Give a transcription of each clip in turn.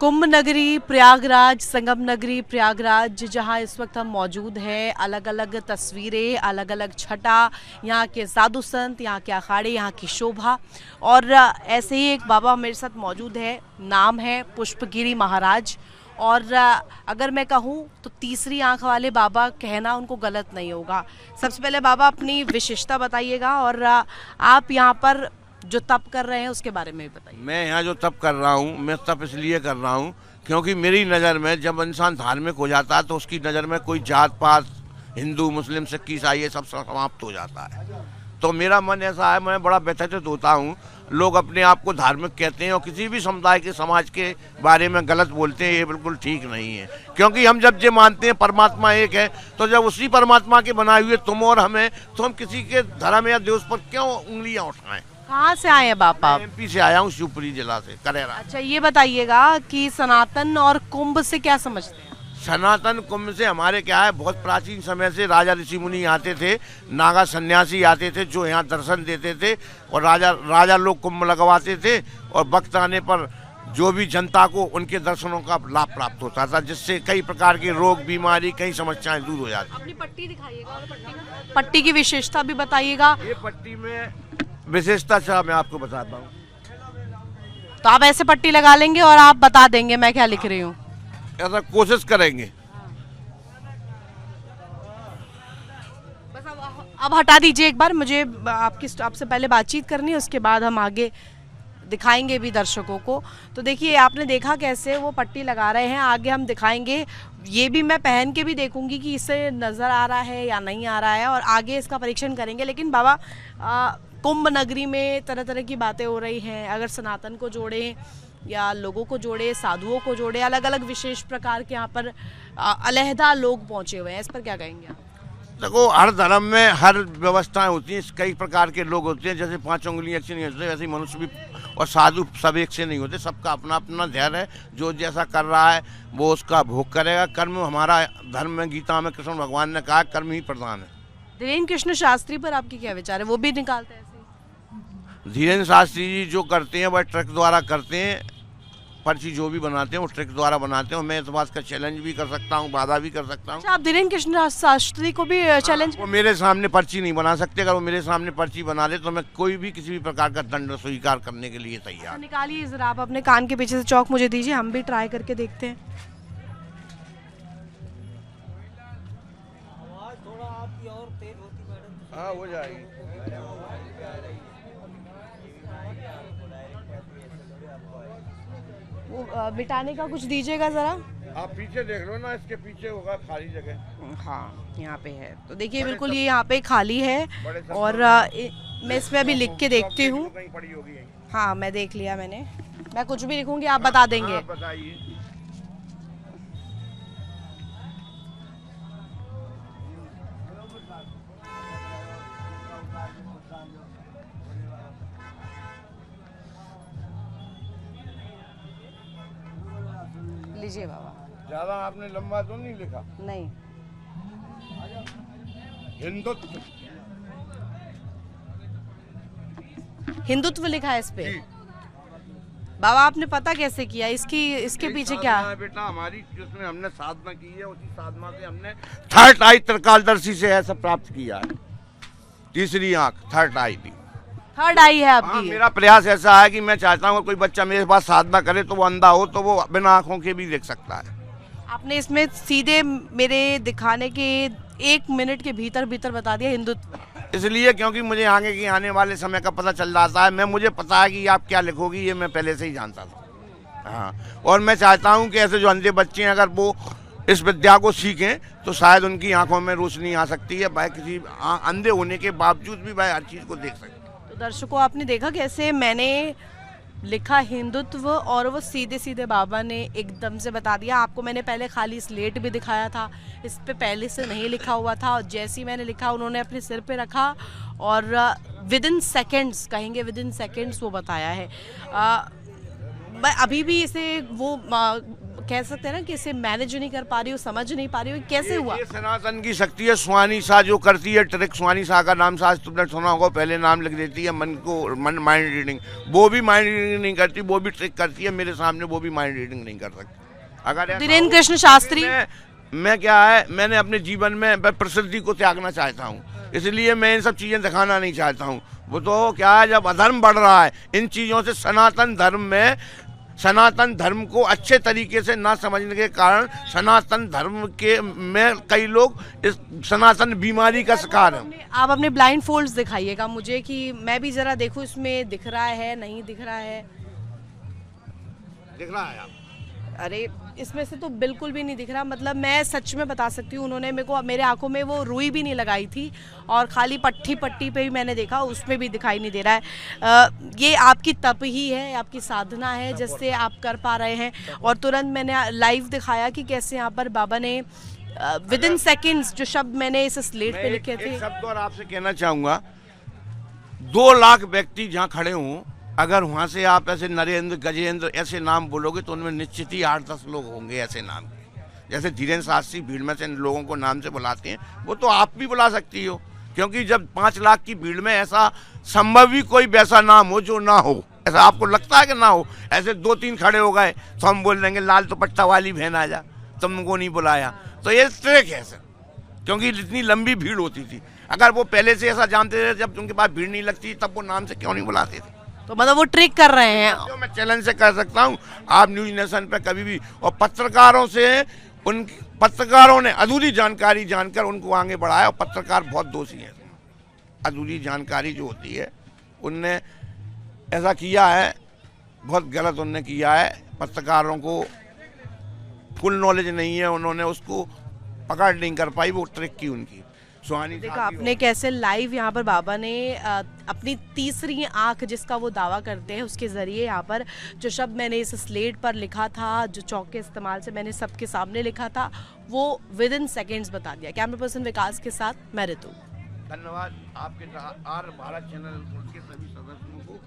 कुंभ नगरी प्रयागराज, संगम नगरी प्रयागराज, जहां इस वक्त हम मौजूद हैं। अलग अलग तस्वीरें, अलग अलग छटा, यहाँ के साधु संत, यहाँ के अखाड़े, यहाँ की शोभा। और ऐसे ही एक बाबा मेरे साथ मौजूद है, नाम है पुष्पगिरी महाराज। और अगर मैं कहूँ तो तीसरी आंख वाले बाबा कहना उनको गलत नहीं होगा। सबसे पहले बाबा अपनी विशेषता बताइएगा, और आप यहाँ पर जो तप कर रहे हैं उसके बारे में भी बताइए। मैं यहाँ जो तप कर रहा हूँ, मैं तप इसलिए कर रहा हूँ क्योंकि मेरी नज़र में जब इंसान धार्मिक हो जाता है तो उसकी नज़र में कोई जात पात, हिंदू मुस्लिम सिख ईसाई ये सब समाप्त हो जाता है। तो मेरा मन ऐसा है, मैं बड़ा व्यथित होता हूँ। लोग अपने आप को धार्मिक कहते हैं और किसी भी समुदाय के समाज के बारे में गलत बोलते हैं, ये बिल्कुल ठीक नहीं है। क्योंकि हम जब ये मानते हैं परमात्मा एक है, तो जब उसी परमात्मा के बनाए हुए तुम और हमें, तो हम किसी के धर्म या देश पर क्यों उंगलियाँ उठाएं। कहाँ से आए हैं बापा आप? एमपी से आया हूँ, शिवपुरी जिला से, करेरा। अच्छा, ये बताइएगा कि सनातन और कुंभ से क्या समझते हैं? सनातन कुंभ से हमारे क्या है, बहुत प्राचीन समय से राजा ऋषि मुनि आते थे, नागा सन्यासी आते थे जो यहाँ दर्शन देते थे, और राजा लोग कुंभ लगवाते थे, और वक्त आने पर जो भी जनता को उनके दर्शनों का लाभ प्राप्त होता था, जिससे कई प्रकार के रोग, बीमारी, कई समस्याएं दूर हो जाती। अपनी पट्टी दिखाइएगा और पट्टी की विशेषता भी बताइएगा। ये पट्टी में विशेषता से मैं आपको बताता हूँ। तो आप ऐसे पट्टी लगा लेंगे और आप बता देंगे मैं क्या लिख रही हूँ? ऐसा कोशिश करेंगे। बस अब हटा दीजिए एक बार, मुझे आपसे पहले बातचीत करनी है, उसके बाद हम आगे दिखाएंगे भी दर्शकों को। तो देखिए, आपने देखा कैसे वो पट्टी लगा रहे हैं, आगे हम दिखाएंगे। ये भी मैं पहन के भी देखूंगी कि इससे नज़र आ रहा है या नहीं आ रहा है, और आगे इसका परीक्षण करेंगे। लेकिन बाबा, कुंभ नगरी में तरह तरह की बातें हो रही हैं। अगर सनातन को जोड़ें या लोगों को जोड़े, साधुओं को जोड़े, अलग अलग विशेष प्रकार के यहाँ पर अलहदा लोग पहुँचे हुए हैं, इस पर क्या कहेंगे आप? देखो, हर धर्म में हर व्यवस्थाएं होती हैं, कई प्रकार के लोग होते हैं। जैसे 5 उंगलियां अच्छी नहीं होती, वैसे ही मनुष्य भी और साधु सब एक से नहीं होते। सबका अपना अपना ध्यान है, जो जैसा कर रहा है वो उसका भोग करेगा। कर्म हमारा धर्म में, गीता में कृष्ण भगवान ने कहा, कर्म ही प्रधान है। धीरेन्द्र कृष्ण शास्त्री पर आपकी क्या विचार है? वो भी निकालते हैं ऐसे? धीरेन्द्र शास्त्री जी जो करते हैं वह ट्रक द्वारा करते हैं। पर्ची जो भी बनाते हैं वो ट्रिक द्वारा बनाते हैं। मैं इस बात का चैलेंज भी कर सकता हूँ, बाधा भी कर सकता हूँ। अच्छा, आप धीरेन्द्र कृष्ण शास्त्री को भी चैलेंज? वो मेरे सामने पर्ची नहीं बना सकते। अगर वो मेरे सामने पर्ची बना दे तो मैं कोई भी किसी भी प्रकार का दंड स्वीकार करने के लिए तैयार। निकालिए जरा, आप अपने कान के पीछे से चौक मुझे दीजिए, हम भी ट्राई करके देखते हैं। हाँ, हो जाएगी। मिटाने का कुछ दीजिएगा जरा। आप पीछे देख लो ना, इसके पीछे होगा खाली जगह। हाँ, यहाँ पे है। तो देखिए, बिल्कुल ये यहाँ पे खाली है, और मैं इसमें अभी लिख के देखती हूँ। हाँ, मैं देख लिया मैंने। मैं कुछ भी लिखूंगी, आप बता देंगे? बताइए। लीजिए बाबा। ज्यादा आपने लंबा तो नहीं लिखा? नहीं। हिंदुत्व लिखा है इस पे। बाबा, आपने पता कैसे किया? इसके पीछे क्या है? बेटा, हमारी जिसमें हमने साधना की है, उसी साधना से हमने थर्ड आई त्रिकालदर्शी से ऐसा प्राप्त किया है। तीसरी आंख, थर्ड आई थी। थर्ड आई है आपकी? हाँ, मेरा प्रयास ऐसा है कि मैं चाहता हूँ कोई बच्चा मेरे पास साधना करे तो वो अंधा हो तो वो बिना आंखों के भी देख सकता है। आपने इसमें सीधे मेरे दिखाने के 1 मिनट के भीतर बता दिया हिंदुत्व। इसलिए क्योंकि मुझे आगे की आने वाले समय का पता चल जाता है। मुझे पता है कि आप क्या लिखोगी, ये मैं पहले से ही जानता था। हाँ, और मैं चाहता हूँ कि ऐसे जो अंधे बच्चे हैं, अगर वो इस विद्या को सीखें तो शायद उनकी आंखों में रोशनी आ सकती है। भाई, किसी अंधे होने के बावजूद भी भाई हर चीज़ को देख सकते हैं। तो दर्शकों, आपने देखा कैसे मैंने लिखा हिंदुत्व, और वो सीधे सीधे बाबा ने एकदम से बता दिया। आपको मैंने पहले खाली स्लेट भी दिखाया था, इस पे पहले से नहीं लिखा हुआ था, और जैसे ही मैंने लिखा उन्होंने अपने सिर पे रखा, और विद इन सेकेंड्स, कहेंगे विद इन सेकेंड्स वो बताया है। मैं अभी भी इसे वो कह सकते हैं ना कि इसे मैनेज नहीं कर पा रही हो, समझ नहीं पा रही हो, कैसे हुआ? ये सनातन की शक्ति है। सुहानी शाह जो करती है ट्रिक, सुहानी शाह का नाम शायद तुमने सुना होगा, पहले नाम लिख देती है मन माइंड रीडिंग। वो भी माइंड रीडिंग नहीं करती, वो भी ट्रिक करती है मेरे सामने, वो भी माइंड रीडिंग नहीं कर सकती। अगर ऐसा धीरेन्द्र हो, कृष्ण शास्त्री, मैं क्या है, मैंने अपने जीवन में प्रसिद्धि को त्यागना चाहता हूँ, इसलिए मैं इन सब चीजें दिखाना नहीं चाहता हूँ। वो तो क्या है, जब अधर्म बढ़ रहा है इन चीजों से, सनातन धर्म को अच्छे तरीके से ना समझने के कारण सनातन धर्म के में कई लोग इस सनातन बीमारी का शिकार हैं। आप अपने ब्लाइंड फोल्ड्स दिखाइएगा मुझे कि मैं भी जरा देखूं इसमें दिख रहा है नहीं दिख रहा है। दिख रहा है आप? अरे इसमें से तो बिल्कुल भी नहीं दिख रहा, मतलब मैं सच में बता सकती हूँ, उन्होंने मेरे को, मेरे आंखों में वो रुई भी नहीं लगाई थी और खाली पट्टी पे ही मैंने देखा, उसमें भी दिखाई नहीं दे रहा है। ये आपकी तप ही है, आपकी साधना है जिससे आप कर पा रहे हैं। और तुरंत मैंने लाइव दिखाया कि कैसे यहाँ पर बाबा ने विद इन सेकेंड्स जो शब्द मैंने इस स्लेट पे लिखे थे। एक शब्द और आपसे कहना चाहूँगा, 2 लाख व्यक्ति जहाँ खड़े हों, अगर वहाँ से आप ऐसे नरेंद्र, गजेंद्र ऐसे नाम बोलोगे तो उनमें निश्चित ही 8-10 लोग होंगे ऐसे नाम के। जैसे धीरेन्द्र शास्त्री भीड़ में से लोगों को नाम से बुलाते हैं, वो तो आप भी बुला सकती हो, क्योंकि जब 5 लाख की भीड़ में ऐसा संभव ही कोई वैसा नाम हो जो ना हो। ऐसा आपको लगता है कि ना हो? ऐसे 2-3 खड़े हो गए तो हम बोल देंगे लाल दुपट्टा वाली बहन आ जा, तुमको नहीं बुलाया। तो ये ट्रिक है सर, क्योंकि इतनी लंबी भीड़ होती थी। अगर वो पहले से ऐसा जानते थे, जब उनके पास भीड़ नहीं लगती तब वो नाम से क्यों नहीं बुलाते थे? तो मतलब वो ट्रिक कर रहे हैं। जो मैं चैलेंज से कह सकता हूँ, आप न्यूज नेशन पे कभी भी, और पत्रकारों ने अधूरी जानकारी जानकर उनको आगे बढ़ाया, और पत्रकार बहुत दोषी हैं। अधूरी जानकारी जो होती है, उनने ऐसा किया है, बहुत गलत उनने किया है। पत्रकारों को फुल नॉलेज नहीं है, उन्होंने उसको पकड़ नहीं कर पाई, वो ट्रिक की उनकी। सुहानी देखो आपने कैसे लाइव यहाँ पर बाबा ने अपनी तीसरी आंख जिसका वो दावा करते हैं, उसके ज़रिए यहाँ पर जो शब्द मैंने इस स्लेट पर लिखा था, जो चौक के इस्तेमाल से मैंने सबके सामने लिखा था, वो विद इन सेकेंड्स बता दिया। कैमरा पर्सन विकास के साथ मैं ऋतु। धन्यवाद आपके आर भारत चैनल के सभी सदस्यों को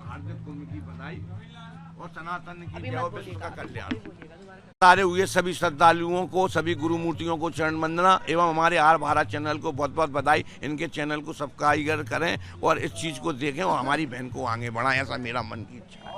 हार्दिक कुंभ की बधाई और सनातन की जय, विश्व का कल्याण। सारे हुए सभी श्रद्धालुओं को, सभी गुरु मूर्तियों को चरण वंदना एवं हमारे आर भारत चैनल को बहुत बहुत बधाई। इनके चैनल को सब्सक्राइब करें और इस चीज़ को देखें और हमारी बहन को आगे बढ़ाएं, ऐसा मेरा मन की इच्छा है।